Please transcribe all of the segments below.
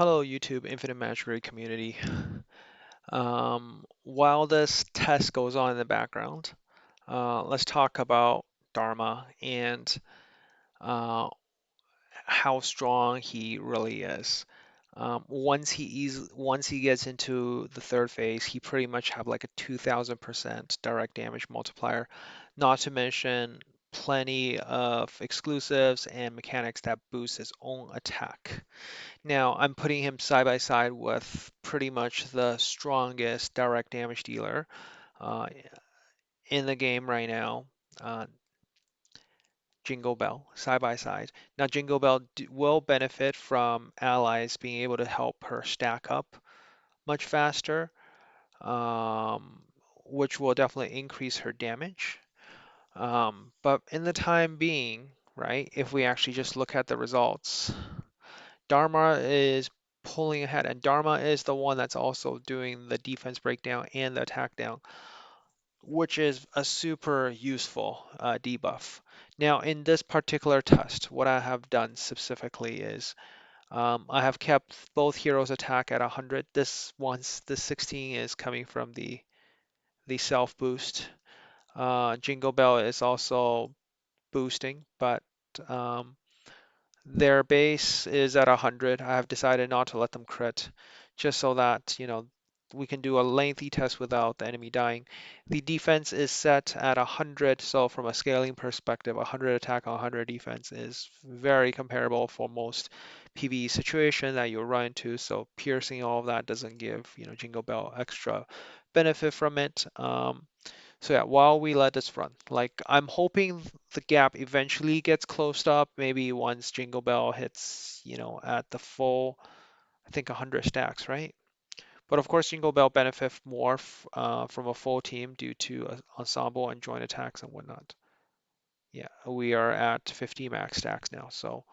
Hello, YouTube Infinite Magicraid community. While this test goes on in the background, let's talk about Dharma and uh, how strong he really is. Once he gets into the third phase, he pretty much have like a 2000% direct damage multiplier, not to mention plenty of exclusives and mechanics that boost his own attack. Now, I'm putting him side by side with pretty much the strongest direct damage dealer uh, in the game right now, uh, Jingle Bell, side by side. Now, Jingle Bell will benefit from allies being able to help her stack up much faster, um, which will definitely increase her damage. But in the time being, right, if we actually just look at the results, Dharma is pulling ahead, and Dharma is the one that's also doing the defense breakdown and the attack down, which is a super useful debuff. Now, in this particular test, what I have done specifically is I have kept both heroes attack at 100. This 16 is coming from the self boost. Jingle Bell is also boosting, but um, their base is at 100. I have decided not to let them crit, just so that, we can do a lengthy test without the enemy dying. The defense is set at 100, so from a scaling perspective, 100 attack on 100 defense is very comparable for most PvE situation that you'll run into. So piercing all of that doesn't give, Jingle Bell extra benefit from it. So yeah, while we let this run, like I'm hoping the gap eventually gets closed up, maybe once Jingle Bell hits, at the full, I think 100 stacks, right? But of course, Jingle Bell benefit more from a full team due to ensemble and joint attacks and whatnot. Yeah, we are at 50 max stacks now, so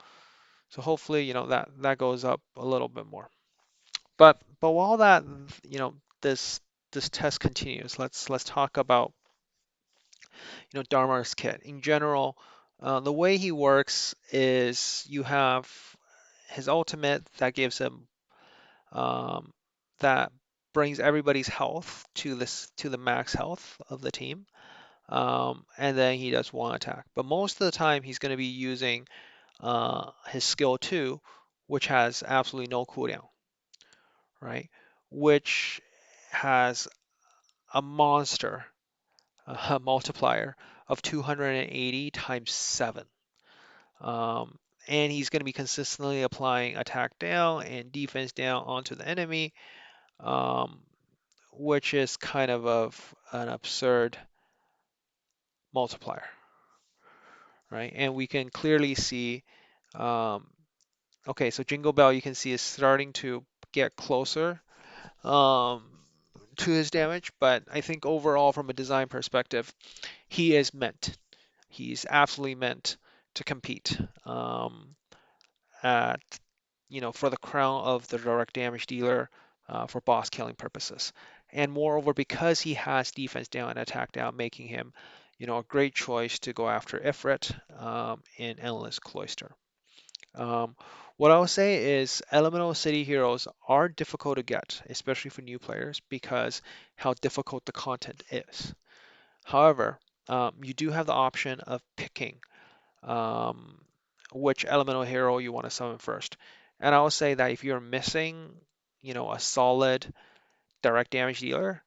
hopefully, that goes up a little bit more. But while that, this test continues, let's talk about Dharma's kit. In general, the way he works is you have his ultimate that gives him um, that brings everybody's health to the max health of the team, and then he does one attack. But most of the time, he's going to be using his skill 2, which has absolutely no cooldown, right? Which has a monster multiplier of 280 times 7. Um, and he's going to be consistently applying attack down and defense down onto the enemy, um, which is kind of an absurd multiplier, right? And we can clearly see, um, okay, so Jingle Bell you can see is starting to get closer um, to his damage, but I think overall from a design perspective, he is meant. He's absolutely meant to compete at for the crown of the direct damage dealer for boss killing purposes. And moreover, because he has defense down and attack down, making him, a great choice to go after Ifrit in Endless Cloister. Um, what I would say is Elemental City heroes are difficult to get, especially for new players, because how difficult the content is. However, you do have the option of picking um, which elemental hero you want to summon first. And I will say that if you're missing, a solid direct damage dealer,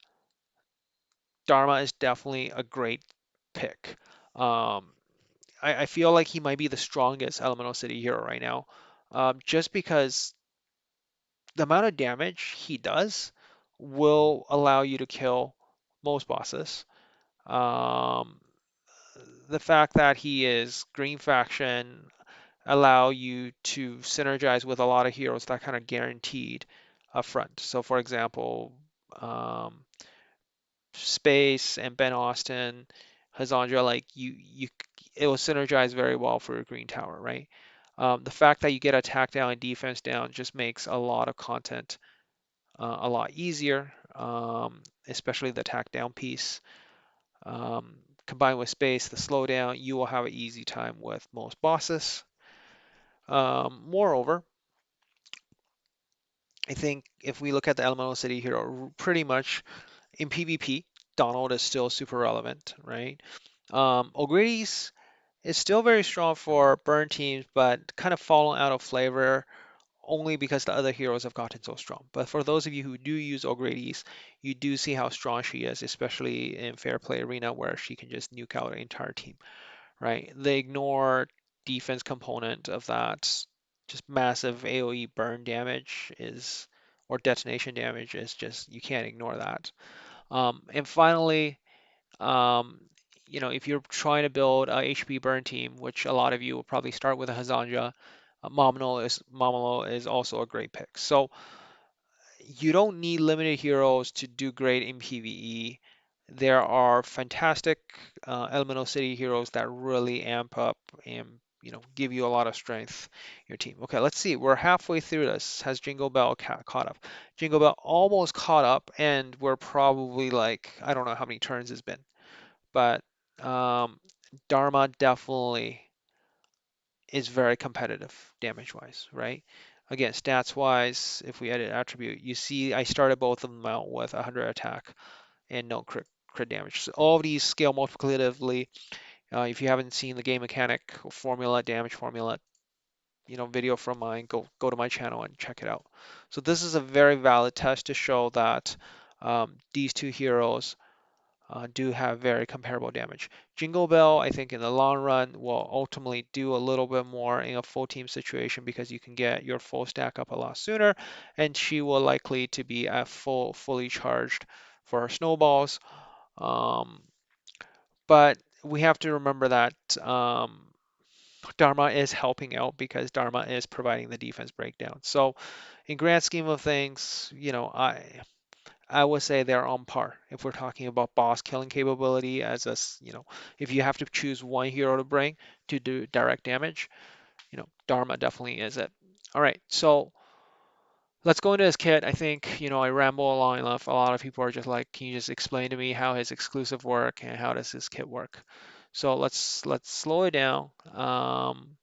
Dharma is definitely a great pick. Um, I feel like he might be the strongest Elemental City hero right now, just because the amount of damage he does will allow you to kill most bosses. Um, the fact that he is green faction allow you to synergize with a lot of heroes that kind of guaranteed up front. So for example, um, Space and Ben Austin, Hazandra, like it will synergize very well for a green tower, right? The fact that you get attack down and defense down just makes a lot of content a lot easier, especially the attack down piece. Combined with space, the slowdown, you will have an easy time with most bosses. Moreover, I think if we look at the Elemental City hero, pretty much in PvP, Donald is still super relevant, right? O'Grady's is still very strong for burn teams, but kind of fallen out of flavor only because the other heroes have gotten so strong. But for those of you who do use O'Grady's, you do see how strong she is, especially in Fair Play Arena where she can just nuke out an entire team, right? The ignore defense component of that, just massive AoE burn damage is, or detonation damage is just, you can't ignore that. And finally, um, if you're trying to build a HP burn team, which a lot of you will probably start with a Hazanja, Momolo is also a great pick. So you don't need limited heroes to do great in PvE. There are fantastic Elemental City heroes that really amp up and give you a lot of strength in your team. Okay, let's see. We're halfway through this. Has Jingle Bell caught up? Jingle Bell almost caught up, and we're probably like, I don't know how many turns it's been, but um, Dharma definitely is very competitive damage-wise, right? Again, stats-wise, if we edit attribute, you see I started both of them out with 100 attack and no crit damage. So all of these scale multiplicatively. If you haven't seen the game mechanic formula, damage formula, video from mine, go to my channel and check it out. So this is a very valid test to show that these two heroes do have very comparable damage. Jingle Bell, I think in the long run, will ultimately do a little bit more in a full team situation because you can get your full stack up a lot sooner, and she will likely to be at fully charged for her snowballs. Um, but we have to remember that Dharma is helping out because Dharma is providing the defense breakdown. So in grand scheme of things, I would say they're on par if we're talking about boss killing capability as if you have to choose one hero to bring to do direct damage, Dharma definitely is it. All right, so let's go into his kit. I think, I ramble along enough. A lot of people are just like, can you just explain to me how his exclusive work and how does his kit work? So let's slow it down. And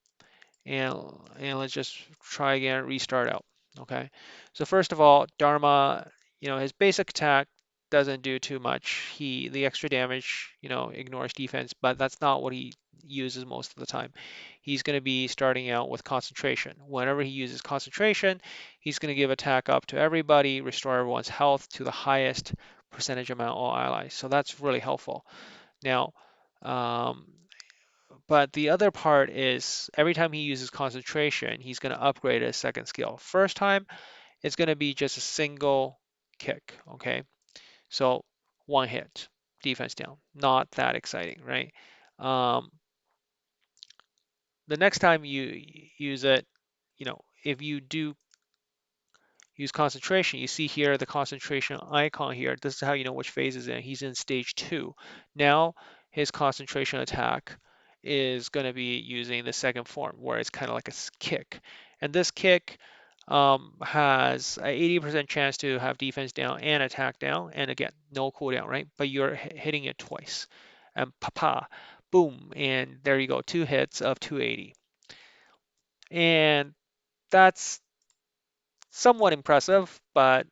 let's just try again, restart out. Okay. So first of all, Dharma, his basic attack doesn't do too much. The extra damage, ignores defense, but that's not what he uses most of the time. He's going to be starting out with concentration. Whenever he uses concentration, he's going to give attack up to everybody, restore everyone's health to the highest percentage amount all allies. So that's really helpful. Now, um, but the other part is every time he uses concentration, he's going to upgrade his second skill. First time, it's going to be just a single kick, okay? So one hit, defense down. Not that exciting, right? Um, the next time you use it, if you do use concentration. You see here the concentration icon here. This is how you know which phase is in. He's in stage 2. Now his concentration attack is going to be using the second form where it's kind of like a kick. And this kick has a 80% chance to have defense down and attack down. And again, no cooldown, right? But you're hitting it twice. And papa, boom, and there you go, 2 hits of 280. And that's somewhat impressive, but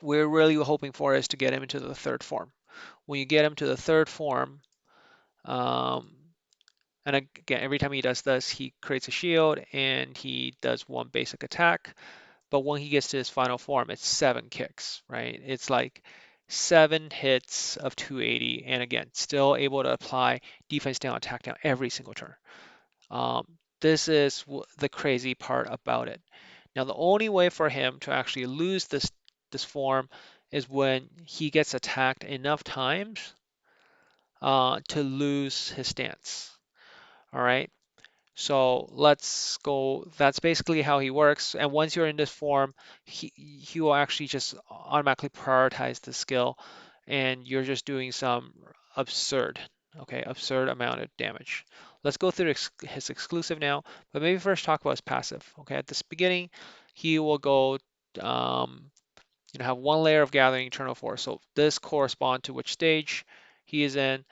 we're really hoping for is to get him into the third form. When you get him to the third form, um, and again, every time he does this, he creates a shield and he does one basic attack. But when he gets to his final form, it's 7 kicks, right? It's like 7 hits of 280, and again, still able to apply defense down, attack down every single turn. This is the crazy part about it. Now, the only way for him to actually lose this form is when he gets attacked enough times to lose his stance. All right. So let's go. That's basically how he works. And once you're in this form, he will actually just automatically prioritize the skill, and you're just doing some absurd, absurd amount of damage. Let's go through his exclusive now, but maybe first talk about his passive. Okay, at this beginning, he will go, have 1 layer of gathering eternal force. So this corresponds to which stage he is in.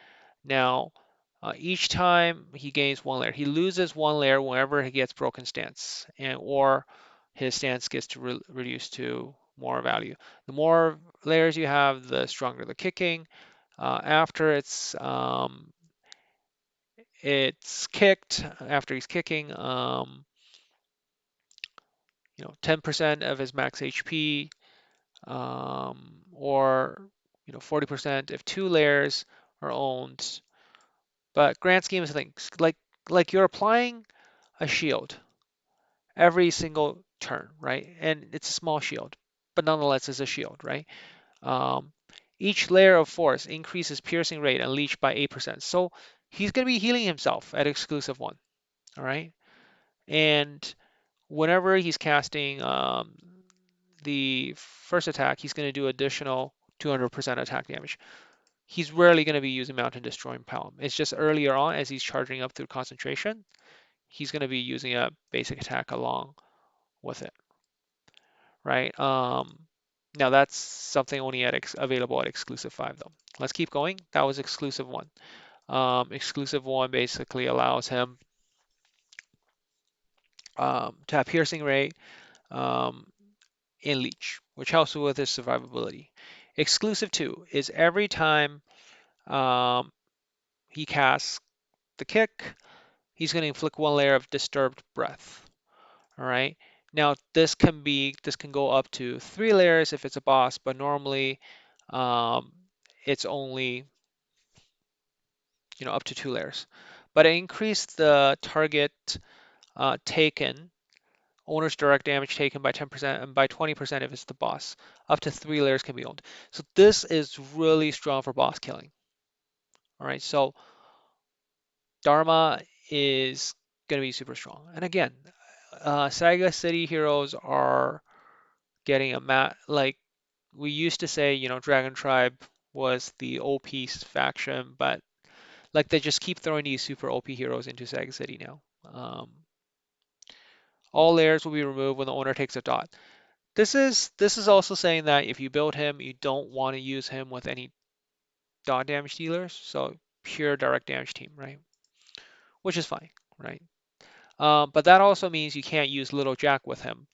Now, each time he gains 1 layer, he loses 1 layer whenever he gets broken stance, and or his stance gets to reduce to more value. The more layers you have, the stronger the kicking. After it's kicked, after he's kicking, 10% of his max HP, or 40% if 2 layers are owned. But grand scheme of things, like you're applying a shield every single turn, right? And it's a small shield, but nonetheless it's a shield, right? Um, each layer of force increases piercing rate and leech by 8%. So he's going to be healing himself at exclusive 1, all right? And whenever he's casting the first attack, he's going to do additional 200% attack damage. He's rarely going to be using Mountain Destroying Palm. It's just earlier on as he's charging up through concentration, he's going to be using a basic attack along with it, right? Now that's something only available at exclusive 5 though. Let's keep going. That was exclusive 1. Exclusive 1 basically allows him to have piercing rate um, in leech, which helps with his survivability. Exclusive 2 is every time um, he casts the kick, he's going to inflict 1 layer of disturbed breath. All right. Now this can go up to 3 layers if it's a boss, but normally um, it's only up to 2 layers. But it increased the target taken, owner's direct damage taken by 10% and by 20% if it's the boss. Up to 3 layers can be owned. So this is really strong for boss killing. All right. So Dharma is going to be super strong. And again, Saga City heroes are getting a like we used to say, Dragon Tribe was the OP faction, but like they just keep throwing these super OP heroes into Saga City now. All layers will be removed when the owner takes a dot. This is also saying that if you build him, you don't want to use him with any dot damage dealers, so pure direct damage team, right? Which is fine, right? But that also means you can't use Little Jack with him.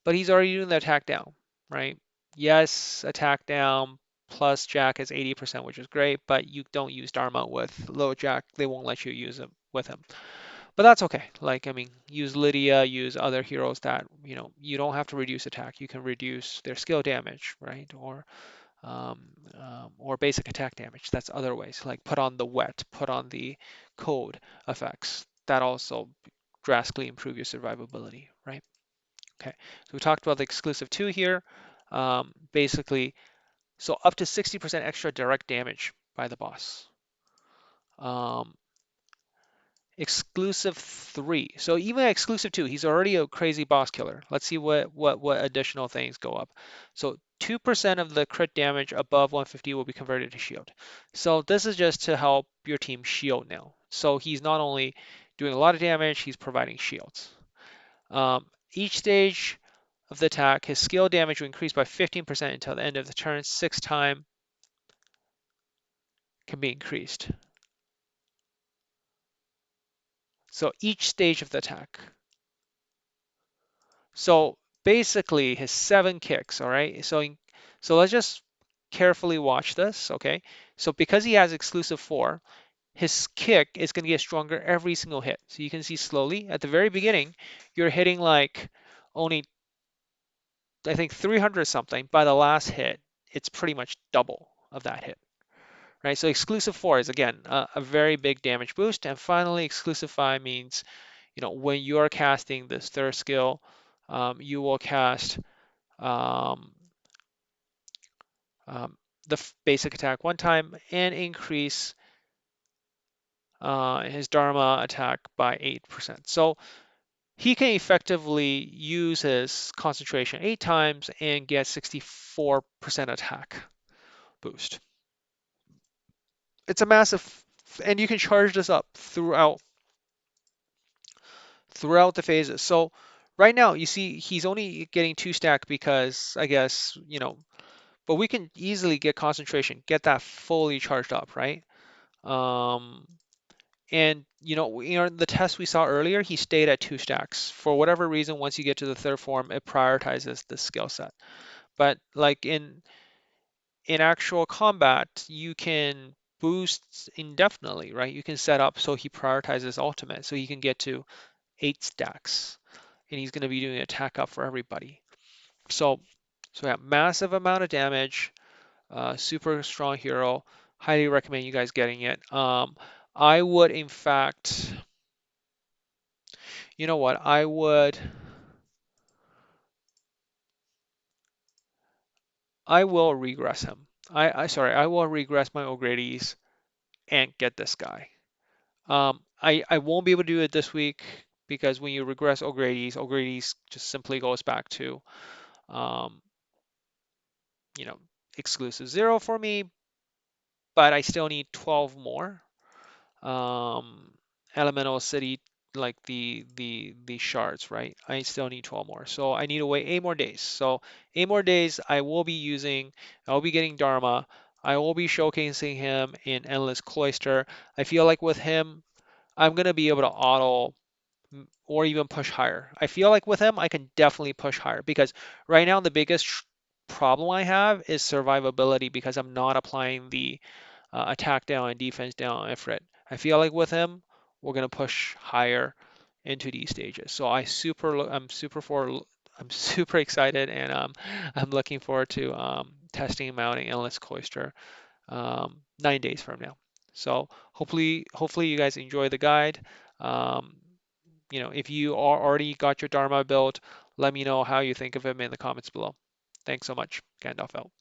But he's already doing the attack down, right? Yes, attack down plus Jack is 80%, which is great, but you don't use Dharma with Little Jack. They won't let you use him with him. But that's okay. Like, I mean, use Lydia, use other heroes that, you don't have to reduce attack. You can reduce their skill damage, right? Um, or basic attack damage. That's other ways. Like put on the wet, put on the code effects. That also drastically improve your survivability, right? Okay, so we talked about the exclusive 2 here. Basically, so up to 60% extra direct damage by the boss. Um, exclusive 3. So even exclusive 2, he's already a crazy boss killer. Let's see what additional things go up. So 2% of the crit damage above 150 will be converted to shield. So this is just to help your team shield now. So he's not only doing a lot of damage, he's providing shields. Each stage of the attack, his skill damage will increase by 15% until the end of the turn. 6 time can be increased. So each stage of the attack. So basically his 7 kicks, all right? So let's just carefully watch this, okay? So because he has exclusive 4, his kick is going to get stronger every single hit. So you can see slowly at the very beginning, you're hitting like only, I think 300 something. By the last hit, it's pretty much double of that hit. Right, so exclusive 4 is again a very big damage boost, and finally exclusive 5 means when you are casting this third skill, you will cast um, um, the basic attack 1 time and increase his Dharma attack by 8%. So he can effectively use his concentration 8 times and get 64% attack boost. It's a massive, and you can charge this up throughout the phases. So right now you see he's only getting 2 stack because I guess, but we can easily get concentration, get that fully charged up, right? Um, And the test we saw earlier, he stayed at 2 stacks. For whatever reason, once you get to the third form, it prioritizes the skill set. But like in actual combat, you can boost indefinitely, right? You can set up so he prioritizes ultimate, so he can get to 8 stacks, and he's going to be doing attack up for everybody. So, so yeah, massive amount of damage, super strong hero. Highly recommend you guys getting it. I would, in fact, you know what? I will regress him. I will regress my O'Grady's and get this guy. I won't be able to do it this week because when you regress O'Grady's just simply goes back to, um, you know, exclusive 0 for me, but I still need 12 more. Um, Elemental City, like the shards, right? I still need 12 more. So I need to wait 8 more days. So 8 more days I'll be getting Dharma. I will be showcasing him in Endless Cloister. I feel like with him, I'm gonna be able to auto or even push higher. I feel like with him, I can definitely push higher because right now the biggest problem I have is survivability because I'm not applying the attack down and defense down on Ifrit. I feel like with him, we're gonna push higher into these stages. So I'm super excited, and I'm looking forward to testing him out in Endless Cloister 9 days from now. So hopefully you guys enjoy the guide. Um, if you are already got your Dharma built, let me know how you think of him in the comments below. Thanks so much. Gandalf out.